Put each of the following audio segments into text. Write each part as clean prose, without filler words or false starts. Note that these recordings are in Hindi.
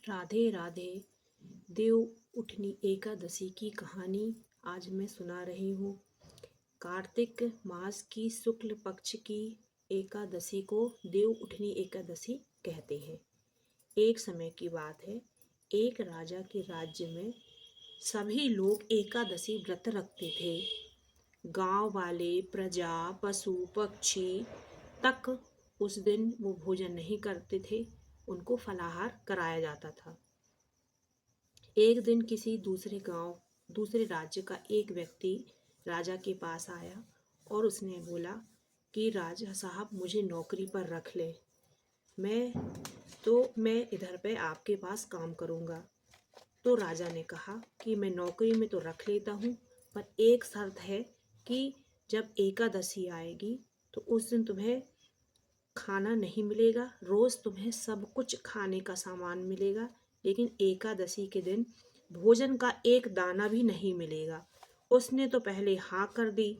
राधे राधे। देव उठनी एकादशी की कहानी आज मैं सुना रही हूँ। कार्तिक मास की शुक्ल पक्ष की एकादशी को देव उठनी एकादशी कहते हैं। एक समय की बात है, एक राजा के राज्य में सभी लोग एकादशी व्रत रखते थे। गांव वाले, प्रजा, पशु पक्षी तक उस दिन वो भोजन नहीं करते थे, उनको फलाहार कराया जाता था। एक दिन किसी दूसरे राज्य का एक व्यक्ति राजा के पास आया और उसने बोला कि राजा साहब, मुझे नौकरी पर रख ले, मैं इधर पे आपके पास काम करूँगा। तो राजा ने कहा कि मैं नौकरी में तो रख लेता हूँ, पर एक शर्त है कि जब एकादशी आएगी तो उस दिन तुम्हें खाना नहीं मिलेगा। रोज़ तुम्हें सब कुछ खाने का सामान मिलेगा, लेकिन एकादशी के दिन भोजन का एक दाना भी नहीं मिलेगा। उसने तो पहले हाँ कर दी,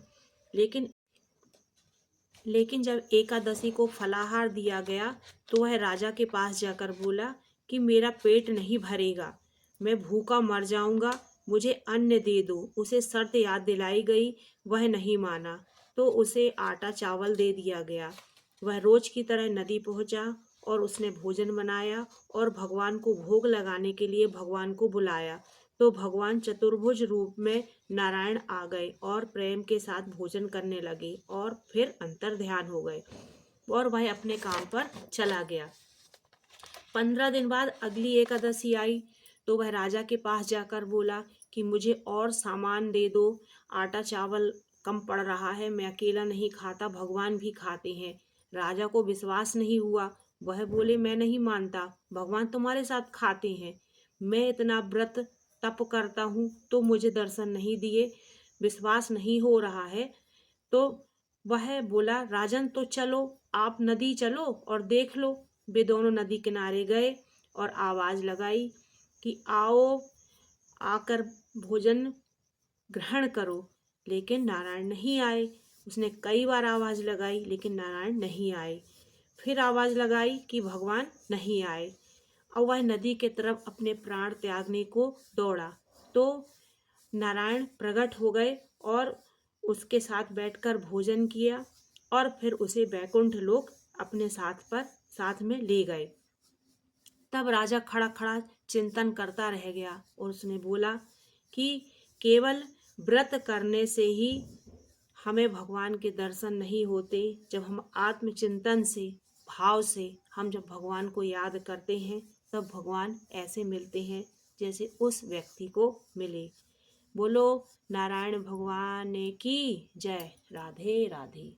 लेकिन जब एकादशी को फलाहार दिया गया तो वह राजा के पास जाकर बोला कि मेरा पेट नहीं भरेगा, मैं भूखा मर जाऊंगा, मुझे अन्न दे दो। उसे शर्त याद दिलाई गई, वह नहीं माना तो उसे आटा चावल दे दिया गया। वह रोज की तरह नदी पहुंचा और उसने भोजन बनाया और भगवान को भोग लगाने के लिए भगवान को बुलाया। तो भगवान चतुर्भुज रूप में नारायण आ गए और प्रेम के साथ भोजन करने लगे और फिर अंतर ध्यान हो गए और वह अपने काम पर चला गया। 15 दिन बाद अगली एकादशी आई तो वह राजा के पास जाकर बोला कि मुझे और सामान दे दो, आटा चावल कम पड़ रहा है, मैं अकेला नहीं खाता, भगवान भी खाते हैं। राजा को विश्वास नहीं हुआ, वह बोले मैं नहीं मानता, भगवान तुम्हारे साथ खाते हैं, मैं इतना व्रत तप करता हूँ तो मुझे दर्शन नहीं दिए, विश्वास नहीं हो रहा है। तो वह बोला राजन, तो चलो, आप नदी चलो और देख लो। वे दोनों नदी किनारे गए और आवाज लगाई कि आओ, आकर भोजन ग्रहण करो, लेकिन नारायण नहीं आए। उसने कई बार आवाज लगाई लेकिन नारायण नहीं आए। फिर आवाज लगाई कि भगवान नहीं आए और वह नदी के तरफ अपने प्राण त्यागने को दौड़ा तो नारायण प्रकट हो गए और उसके साथ बैठकर भोजन किया और फिर उसे वैकुंठ लोक अपने साथ में ले गए। तब राजा खड़ा खड़ा चिंतन करता रह गया और उसने बोला कि केवल व्रत करने से ही हमें भगवान के दर्शन नहीं होते। जब हम आत्मचिंतन से, भाव से हम जब भगवान को याद करते हैं तब भगवान ऐसे मिलते हैं जैसे उस व्यक्ति को मिले। बोलो नारायण भगवान की जय। राधे राधे।